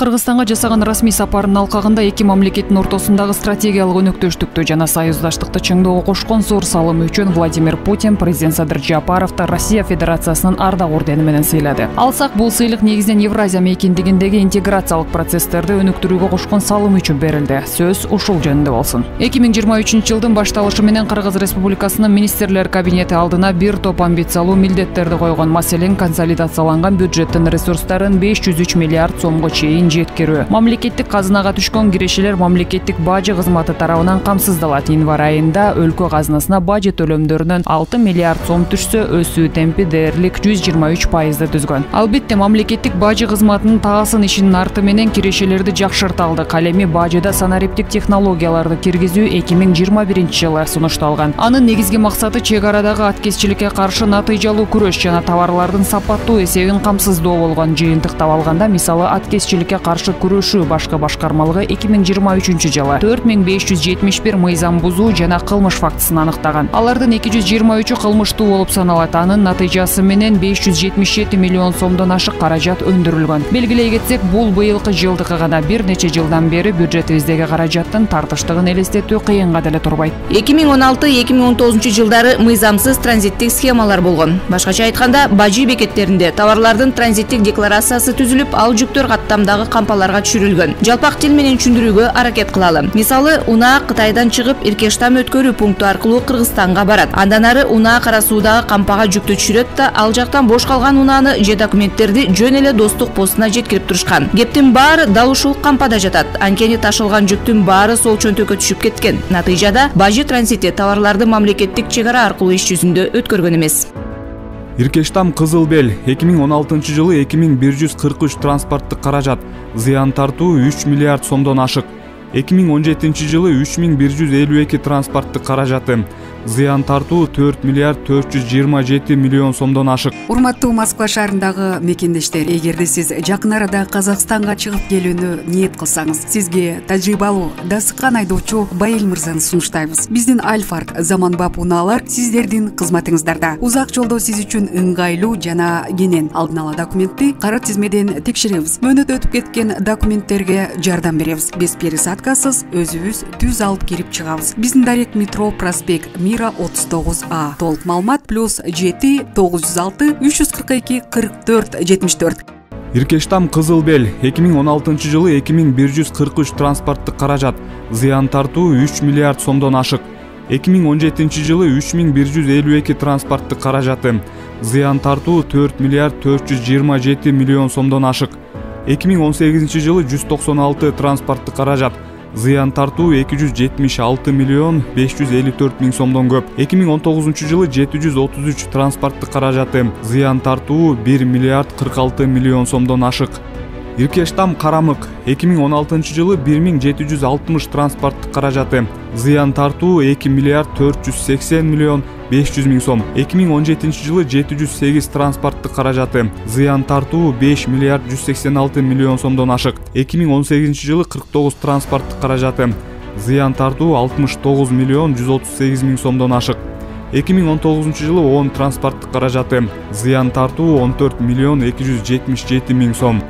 Кыргызстанга жасаган расмий сапарынын алкагында эки мамлекеттин ортосундагы стратегиялык өнөктөштүктү жана союздаштыкты чыңдоого кошкон зор салымы үчүн Владимир Путин президент Садыр Жапаровду Россия Федерациясынын Ардак ордени менен сыйлады. Алсак, бул сыйлык негизинен Евразия мейкиндигиндеги интеграциялык процесстерди өнүктүрүүгө кошкон салымы үчүн берилди. Сөз ушул жөнүндө болсун. 2023 жылдын башталышы менен Кыргыз Республикасынын министрлер кабинети алдына бир топ амбициялуу милдеттерди койгон. Маселен, консолидацияланган бюджеттин ресурстарын 503 миллиард сомго чейин жеткирүү. Мамлекеттик казынага түшкөн кирешелер мамлекеттик бажы кызматы тарабынан камсыздалат. Январь айында өлкө казынасына бажы төлөмдөрүнөн 6 миллиард сом түшсө, өсүү темпи дээрлик 123%ды түзгөн. Албетте, мамлекеттик бажы кызматынын таасын ишинин арты менен кирешелерди жакшырта алдык. Ал эми бажыда санариптик технологияларды киргизүү 2021 жылы сунушталган. Анын негизги максаты чек арадагы аткезчиликке каршы натыйжалуу күрөш жана товарлардын сапаттуу эсебин камсыздоо болгон. Жыйынтыктап алганда, мисалы, аткезчиликке каршы күрөшүү башкы башкармалыгы 2023 жылы 4571 мыйзам бузуу жана кылмыш фактысын аныктаган. Алардын 223 кылмыштуу болуп саналат. Анын натыйжасы менен 577 миллион сомдон ашык каражат өндүрүлгөн. Белгилей кетсек, бул быйылкы жылдыкы гана. Бир нече жылдан бери бюджетибиздеги каражаттын тартыштыгын элестетүү кыйынга деле турбайт. 2016-2019 жылдары мыйзамсыз транзиттик схемалар болгон. Башкача айтканда, бажы бекеттеринде товарлардын транзиттик декларациясы түзүлүп, ал жүктөр каттамдагы кампаларга түшүрүлгөн. Жалпак тил менен түшүндүрүүгө аракет кылалы. Мисалы, унаа Кытайдан чыгып, Иркештам өткөрүү пункту аркылуу Кыргызстанга барат. Андан ары унаа Кара Суудагы кампага жүктү түшүрөт да, ал жактан бош калган унааны же документтерди жөн эле Достук постуна жеткирип турушкан. Кептин баары дал ушул кампада жатат. Анткени ташылган жүктүн баары сол чөнтөккө түшүп кеткен. Натыйжада бажы транзити товарларды мамлекеттик чек ара аркылуу иш жүзүндө өткөргөн эмес. Иркештам Кызыл Бел 2016 жылы 2143 транспорттук каражат, зыян тартуу 3 миллиард сомдон ашык. 2017 жылы 3152 транспорттук каражаты, зыян тартуу 4 миллиард 427 миллион сомдон ашык. Урматтуу Москва шаарындагы мекендештер, эгерде сиз жакын арада Казакстанга чыгып келүүнү ниет кылсаңыз, сизге тажрыйбалуу, дасыккан айдоочу Байыл мырзаны сунуштайбыз. Биздин Альфард заманбап унаалар сиздердин кызматыңыздарда. Узак жолдо сиз үчүн ыңгайлуу жана кенен. Алдын ала документти кара тизмеден текшеребиз. Мөөнөт өтүп кеткен документтерге жардам беребиз. Без пересадкасыз өзүбүз түз алып кирип чыгабыз. Биздин Дарек метро проспект Мира 39А. Толук маалымат +7 906 342 44 74. Иркештам Кызыл Бел 2016 жылы 2143 транспорттук каражат, зыян тартуу 3 миллиард сомдон ашык. 2017 жылы 3152 транспорттук каражаты, зыян тартуу 4 миллиард 427 миллион сомдон ашык. 2018 жылы 196 транспорттук каражат, зыян тартуу 276 миллион 554 миң сомдон көп. 2019 жылы 733 транспорттук каражаты, зыян тартуу 1 миллиард 46 миллион сомдон ашык. Иркештам Карамык 2016 жылы 1760 транспорттук каражаты, зыян тартуу 2 миллиард 480 миллион 500 миң сом. 2017 жылы 708 транспорттук каражаты, зыян тартуу 5 миллиард 186 миллион сомдон ашык. 2018 жылы 49 транспорттук каражаты, зыян тартуу 69 миллион 138 миң сомдон ашык. 2019 жылы 10 транспорттук каражаты, зыян тартуу 14 миллион 277 миң сом.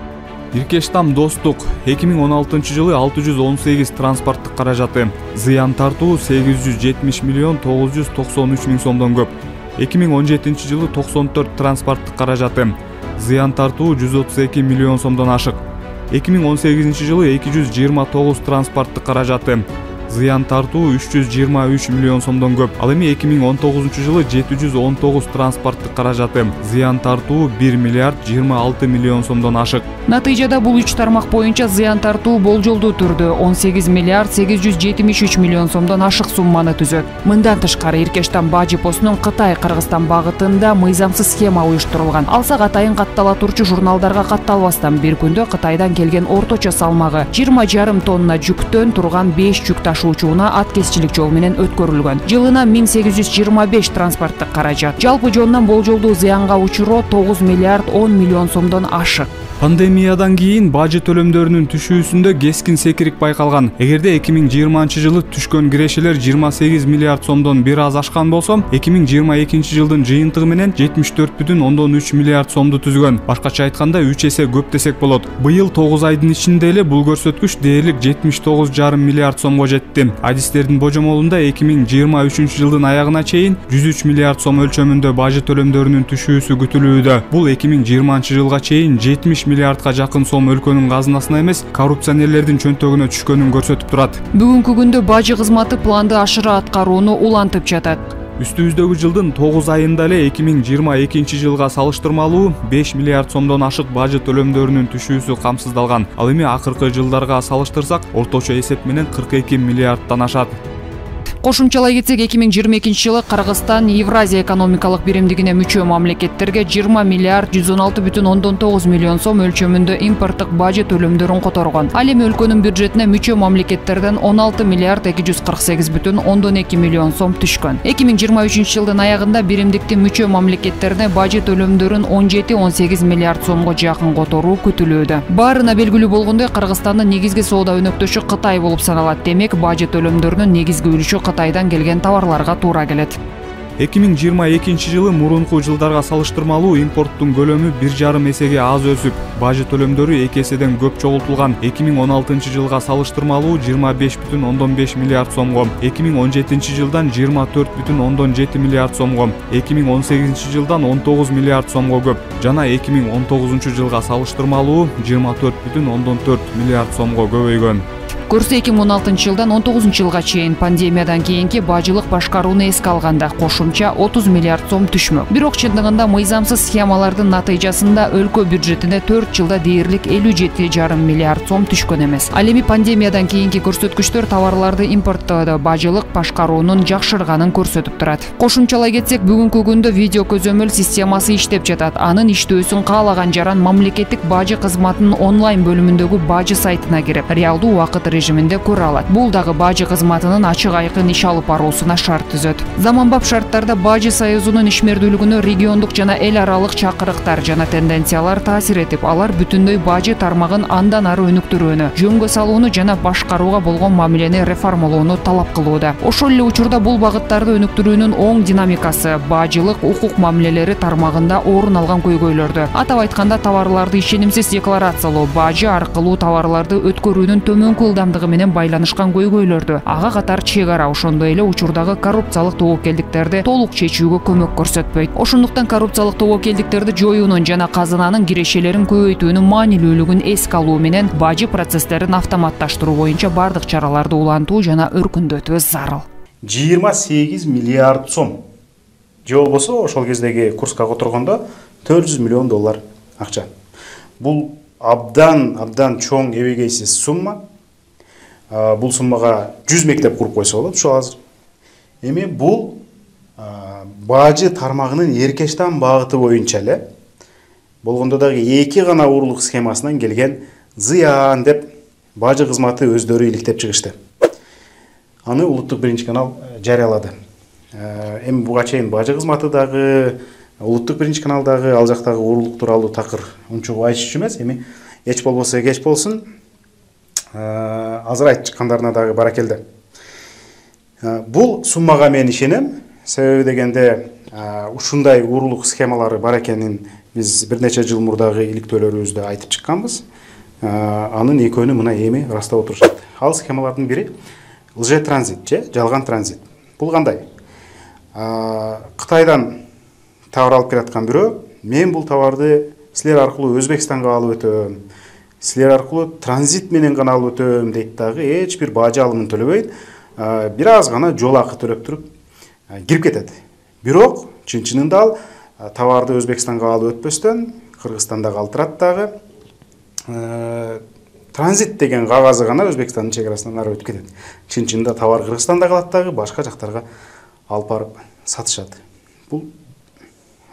Иркештам Достук 2016 жылы 618 транспорттук каражаты, зыян тартуу 870 миллион 993 миң сомдон көп. 2017 жылы 94 транспорттук каражаты, зыян тартуу 132 миллион сомдон ашык. 2018 жылы 229 транспорттук каражаты, зыян тартуу 323 миллион сомдон көп. Ал эми 2019 жылы 719 транспорттук каражаты, зыян тартуу 1 миллиард 26 миллион сомдон ашык. Натыйжада бул 3 тармак боюнча зыян тартуу болжолдуу түрдө 18 миллиард 873 миллион сомдон ашык сумманы түзөт. Мындан тышкары Иркештам бажы постунун Кытай-Кыргызстан багытында мыйзамсыз схема уюштурулган. Алсак атайын каттала турчу журналдарга катталбастан бир күндө Кытайдан келген орточо салмагы 20,5 тонна жүктөн турган 5 жүк ташуучуна аткезчилик жол менен өткөрүлгөн. Жылына 1825 транспорттук каражат. Жалпы жонунан болжолдуу зыянга учуроо 9 миллиард 10 миллион сомдон ашык. Пандемиядан кийин бажы төлөмдөрүнүн түшүүсүндө кескин секирик байкалган. Эгерде 2020 жылы түшкөн кирешелер 28 миллиард сомдон бир аз ашкан болсо, 2022 жылдын жыйынтыгы менен 74,3 миллиард сомду түзгөн. Башкача айтканда 3 эсе көп десек болот. Быйыл 9 айдын ичинде эле бул көрсөткүч дээрлик 79,5 миллиард сомго жетти. Адистердин божомолунда 2023 жылдын аягына чейин 103 миллиард сом өлчөмүндө бажы төлөмдөрүнүн түшүүсү күтүлүүдө. Бул 2020 жылга чейин 70 миллиардка жакын сом өлкөнүн казынасына эмес, коррупционерлердин чөнтөгүнө түшкөнүн көрсөтүп турат. Бүгүнкү күндө бажы кызматы планды ашыра аткарууну улантып жатат. Үстүбүздөгү жылдын 9 айында эле 2022 жылга салыштырмалуу 5 миллиард сомдон ашык бажы төлөмдөрүнүн түшүүсү камсыздалган. Ал эми акыркы жылдарга салыштырсак, орточо эсеп менен 42 миллиардтан ашат. Кошумчалай кетсек, 2022 жылы Кыргызстан Евразия экономикалык биримдигине мүчө мамлекеттерге 20 миллиард 116,9 миллион сом өлчөмүндө импорттук бажы төлөмдөрүн которгон. Ал эми өлкөнүн бюджетине мүчө мамлекеттерден 16 миллиард 248,2 миллион сом түшкөн. 2023 жылдын аягында биримдиктин мүчө мамлекеттерине бажы төлөмдөрүн 17-18 миллиард сомго жакын которуу күтүлүүдө. Баарына белгилүү болгондой, Кыргызстандын негизги соода өнөктөшү Кытай болуп саналат. Демек, бажы төлөмдөрүнүн негизги үлүшү Кытайдан келген товарларга туура келет. 2022 жылы мурунку жылдарга салыштырмалуу импорттун көлөмү 1,5 эсеге аз өсүп, бажы төлөмдөрү 2 эседен көп чогултулган. 2016 жылга салыштырмалуу 25,5 миллиард сомго, 2017 жылдан 24,7 миллиард сомго, 2018 жылдан 19 миллиард сомго көп жана 2019 жылга салыштырмалуу 24,4 миллиард сомго көбөйгөн. Көрсө 2016 жылдан 19 жылга чейин пандемиядан кийинки бажылык башкарууну эске алганда кошумча 30 миллиард сом түшмөк. Бирок чындыгында мыйзамсыз схемалардын натыйжасында өлкө бюджетине 4 жылда дээрлик 57,5 миллиард сом түшкөн эмес. Ал эми пандемиядан кийинки көрсөткүчтөр товарларды импорттоодо бажылык башкаруунун жакшырганын көрсөтүп турат. Кошумчалай кетсек, бүгүнкү күндө видео көзөмөл системасы иштеп жатат. Анын иштөөсүн каалаган жаран мамлекеттик бажы кызматынын онлайн бөлүмүндөгү бажы сайтына кирип, реалдуу убакыт режиминде көрө алат. Бул дагы бажы кызматынын ачык айкын иш алып баруусуна шарт түзөт. Заманбап шарттарда бажы союзунун ишмердүүлүгүнө региондук жана эл аралык чакырыктар жана тенденциялар таасир этип, алар бүтүндөй бажы тармагын андан ары өнүктүрүүнү, жөнгө салууну жана башкарууга болгон мамилени реформалоону талап кылууда. Ошол эле учурда бул багыттарды өнүктүрүүнүн оң динамикасы бажылык укук мамилелери тармагында орун алган көйгөйлөрдү. Атап айтканда, товарларды ишенимсиз декларациялоо, бажы аркылуу товарларды өткөрүүнүн төмөнкү ылдамдыгы менен байланышкан көйгөйлөрдү, ага катар чек ара, ошондой эле учурдагы коррупциялык тобокелдиктерди толук чечүүгө көмөк көрсөтпөйт. Ошондуктан коррупциялык тобокелдиктерди жоюунун жана казынанын кирешелерин көбөйтүүнүн маанилүүлүгүн эске алуу менен бажы процесстерин автоматташтыруу боюнча бардык чараларды улантуу жана өркүндөтүү зарыл. 28 миллиард сом же болбосо ошол кездеги курска которгондо 400 миллион доллар акча. Бул абдан чоң эбегейсиз сумма. Бул суммага 100 мектеп куруп койсо болот ушул азыр. Эми бул бажы тармагынын эркештан багыты боюнча эле болгондо дагы 2 гана урлук схемасынан келген зыян деп бажы кызматы өздөрү иликтеп чыгышты. Аны улуттук биринчи канал жарыялады. Эми буга чейин бажы кызматы дагы, улуттук биринчи канал дагы ал жактагы урлук тууралуу такыр унчугуп айтышчу эмес. Эми эч болбосо кеч болсун, азыр айтып чыккандарына дагы баракелде. Бул суммага мен ишенем. Себеби дегенде ушундай урлук схемалары бар экенин биз бир нече жыл мурдагы иликтөөлөрүбүздө айтып чыкканбыз. Анын экөөнү мына эми ырастап отурушат. Ал схемалардын бири лже-транзит же жалган транзит. Бул кандай? Кытайдан товар алып келаткан бирөө, мен бул товарды силер аркылуу Өзбекстанга алып өтөм, силер аркылуу транзит менен гана алып өтөм дейт дагы, эч бир бажы алымын төлөбөйт, бир аз гана жол акы төлөп туруп кирип кетет. Бирок чын-чынында ал товарды Өзбекстанга алып өтпөстөн Кыргызстанда калтырат дагы. Транзит деген кагазы гана Өзбекстандын чек арасынан ары өтүп кетет. Чын-чынында товар Кыргызстанда калат дагы, башка жактарга алып барып сатышат.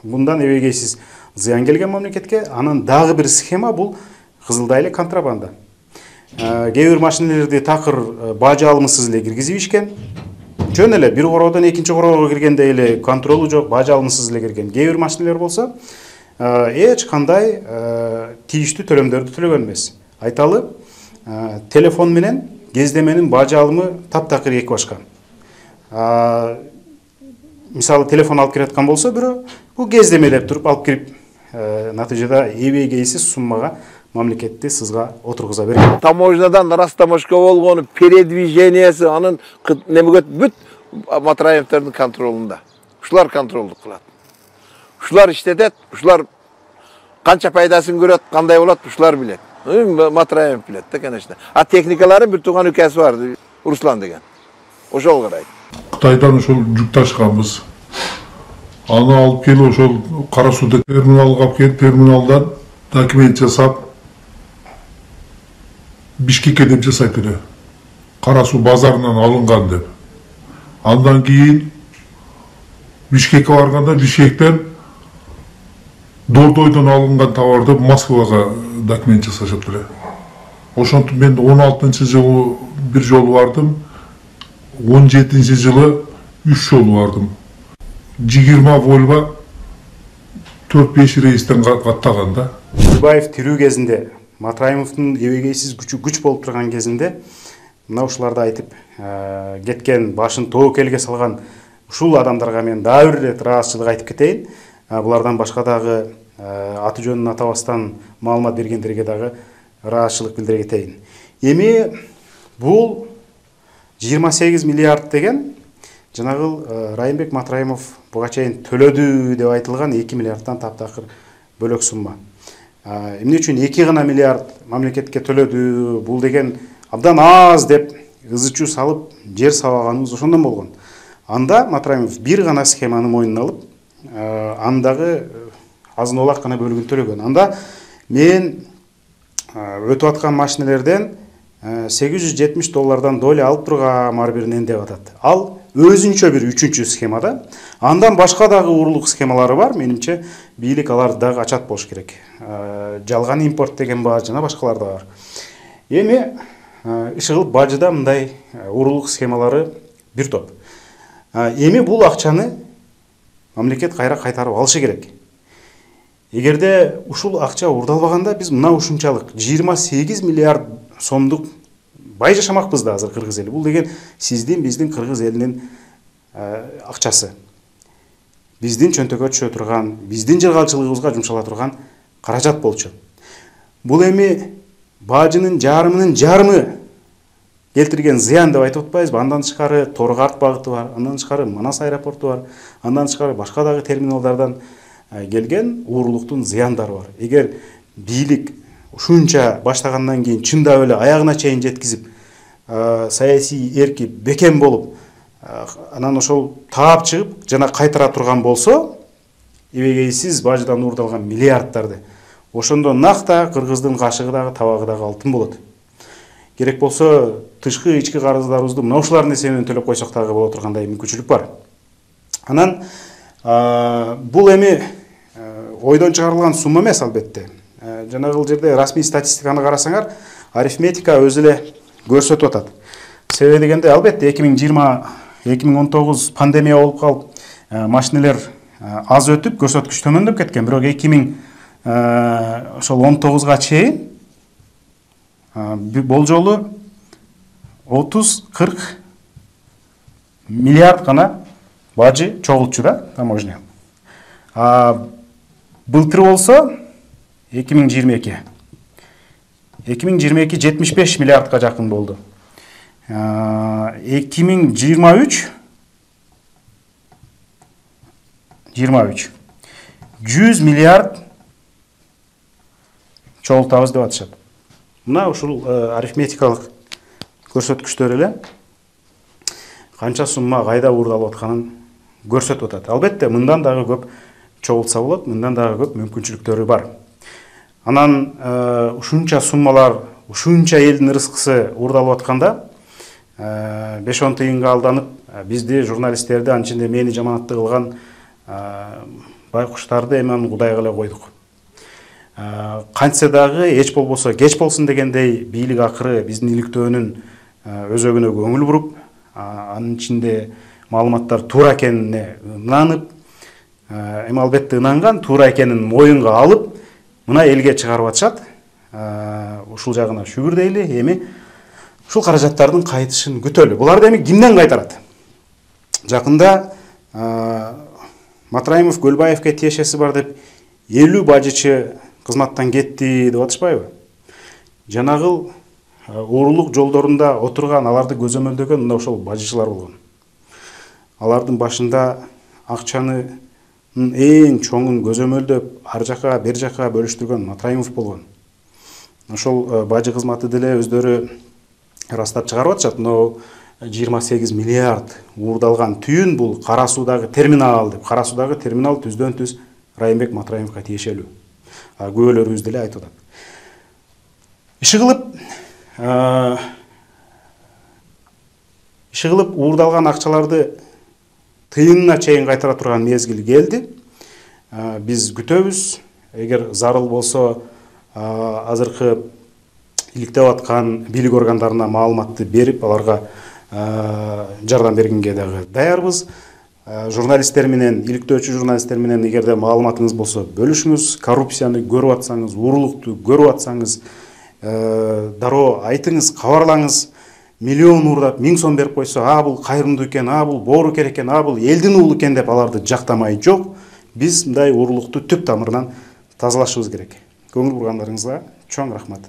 Bundan эбегейсиз зыян келген мамлекетке. Анын дагы бир схема бул кызылдай эле контрабанда. Кээ бир машинелерди такыр бажы алымсыз эле киргизип ишкен. Жөн эле бир короодон экинчи короого киргенде эле контролу жок, бажы алымсыз эле кирген. Кээ бир машинелер болсо эч кандай тийиштүү төлөмдөрдү төлөгөн эмес. Айталы, телефон менен кездеменин бажы алымы таптакыр эки башка. Мисалы телефон алып келаткан болсо бирөө, бул кездеме деп туруп алып кирип, натыйжада эбегейсиз суммага мамлекетти сызга отургуза берген. Таможнядан растамашка болгону, передвижениясы, анын немегет бүт Матраевдердин контролунда. Ушулар контролдук кылат. Ушулар иштетет, ушулар канча пайдасын көрөт, кандай болот, ушулар билет. Матраев билет да, конечно. А техникаларын бир тууган үкөсү бар, Руслан деген. Ошол карайт. Кытайдан ошол жүк ташканбыз. Аны алып келип ошол Кара Сууда терминалга алып келип, терминалдан документ жасап Бишкекке деп жасайт эле. Кара Суу базарынан алынган деп. Андан кийин Бишкекке барганда Бишкектен Дордойдон алынган товарды Москвага документ жасашат эле. Ошентип мен 16-жылы бир жолу бардым, 17-жылы 3 жолу бардым. 20 Volvo 4-5 рейстен каттаган да. Курбаев тирүү кезинде, Матраимовдун эбегейсиз күч болуп турган кезинде, мына ушуларды айтып кеткен, башын тобокелге салган ушул адамдарга мен дагы бир ирет ыраазычылык айтып кетейин. Булардан башка дагы аты жөнүн атабастан маалымат бергендерге дагы ыраазычылык билдире кетейин. Эми бул 28 миллиард деген жанагыл Райымбек Матраимов буга чейин төлөдү деп айтылган 2 миллиарддан таптакыр бөлөк сумма. Эмне үчүн 2 гана миллиард мамлекетке төлөдү, бул деген абдан аз деп ызы-чуу салып жер сабаганыбыз ошондон болгон. Анда Матраимов бир гана схеманы мойнуна алып, андагы азын-олак гана бөлүгүн төлөгөн. Анда мен өтүп аткан машинелерден $870 доля алып тургам ар биринен деп атат. Ал өзүнчө бир үчүнчү схемада. Андан башка дагы урлук схемалары бар. Менимче бийлик аларды дагы ачат болуш керек. Жалган импорт деген бар, жана башкалар да бар. Эми ишыгыл бажыда мындай урлук схемалары бир топ. Эми бул акчаны мамлекет кайра кайтарып алышы керек. Эгерде ушул акча урдалбаганда биз мына ушунчалык 28 миллиард сомдук бай жашамакпыз да азыр кыргыз эли. Бул деген сиздин, биздин кыргыз элинин акчасы. Биздин чөнтөгө түшө турган, биздин жыргалчылыгыбызга жумшала турган каражат болчу. Бул эми бажынын жарымынын жарымы келтирген зыян деп айтып атпайбызбы? Андан тышкары Торгарт багыты бар, андан тышкары Манас аэропорту бар, андан тышкары башка дагы терминалдардан келген уурулуктун зыяндары бар. Эгер бийлик ушунча баштагандан кийин чындап эле аягына чейин жеткизип, саясий эрки бекем болуп, анан ошол таап чыгып жана кайтара турган болсо, эбегейсиз бажыдан уурдалган миллиарддарды, ошондо накта кыргыздын кашыгы дагы табагы дагы алтын болот. Керек болсо тышкы ички карыздарыбызды мына ушулардын эсебинен төлөп койсок дагы боло тургандай мүмкүнчүлүк бар. Анан бул эми ойдон чыгарылган сумма эмес албетте. Жанагыл жерде расмий статистиканы карасаңар, арифметика өзү эле көрсөтүп атат. Себеби дегенде албетте 2020-2019 пандемия болуп калып, машинелер аз өтүп, көрсөткүч төмөндөп кеткен. Бирок 2019-га чейин болжолу 30-40 миллиард гана бажы чогултчу да таможня. Былтыр болсо 2022 75 миллиардга жакын болду. 2023 100 миллиард чогултабыз деп атышат. Мына ушул арифметикалык көрсөткүчтөр эле канча сумма кайда уурдалып атканын көрсөтүп атат. Албетте мындан дагы көп чогултса болот, мындан дагы көп мүмкүнчүлүктөрү бар. Анан ушунча суммалар, ушунча элдин ырыскысы уурдалып атканда 5-10 тыйынга алданып, бизди журналисттерди, анын ичинде мени жаманатты кылган байкуштарды эми кудайга эле койдук. Кантсе дагы эч болбосо кеч болсун дегендей бийлик акыры биздин иликтөөнүн өзөгүнө көңүл буруп, анын ичинде маалыматтар туура экенине ынанып, эми албетте ынанган туура экенин моюнга алып мына элге чыгарып атышат. Ушул жагына шүгүр дейли. Эми ушул каражаттардын кайтышын күтөлү. Буларды эми кимден кайтарат? Жакында Матраимов Көлбаевке тиешеси бар деп 50 бажычы кызматтан кетти деп атышпайбы? Жанагыл уурулук жолдорунда отурган, аларды көзөмөлдөгөн мына ошол бажычылар болгон. Алардын башында акчаны эң чоңун көзөмөлдөп, ар жака, бер жака бөлүштүргөн Матраимов болгон. Ошол бажы кызматы деле өздөрү ырастап чыгарып атышат. Но 28 миллиард уурдалган түйүн бул Кара Суудагы терминал деп. Кара Суудагы терминал түздөн түз Райымбек Матраимовго тиешелүү. Күбөлөрүбүз деле айтып атат. Иши кылып уурдалган акчаларды тыйынына чейин кайтара турган мезгил келди. Биз күтөбүз. Эгер зарыл болсо азыркы иликтеп аткан бийлик органдарына маалыматты берип, аларга жардам бергенге дагы даярбыз. Журналисттер менен, иликтөөчү журналисттер менен эгерде маалыматыңыз болсо бөлүшүңүз. Коррупцияны көрүп атсаңыз, уурулукту көрүп атсаңыз, дароо айтыңыз, кабарлаңыз. Миллион уурдап 1000 сом берип койсо, бул кайрымдуу экен, бул боору керек экен, бул элдин уулу экен деп аларды жактамай жок. Биз мындай уурулукту түп тамырынан тазалашыбыз керек. Көңүл бургандарыңызга чоң рахмат.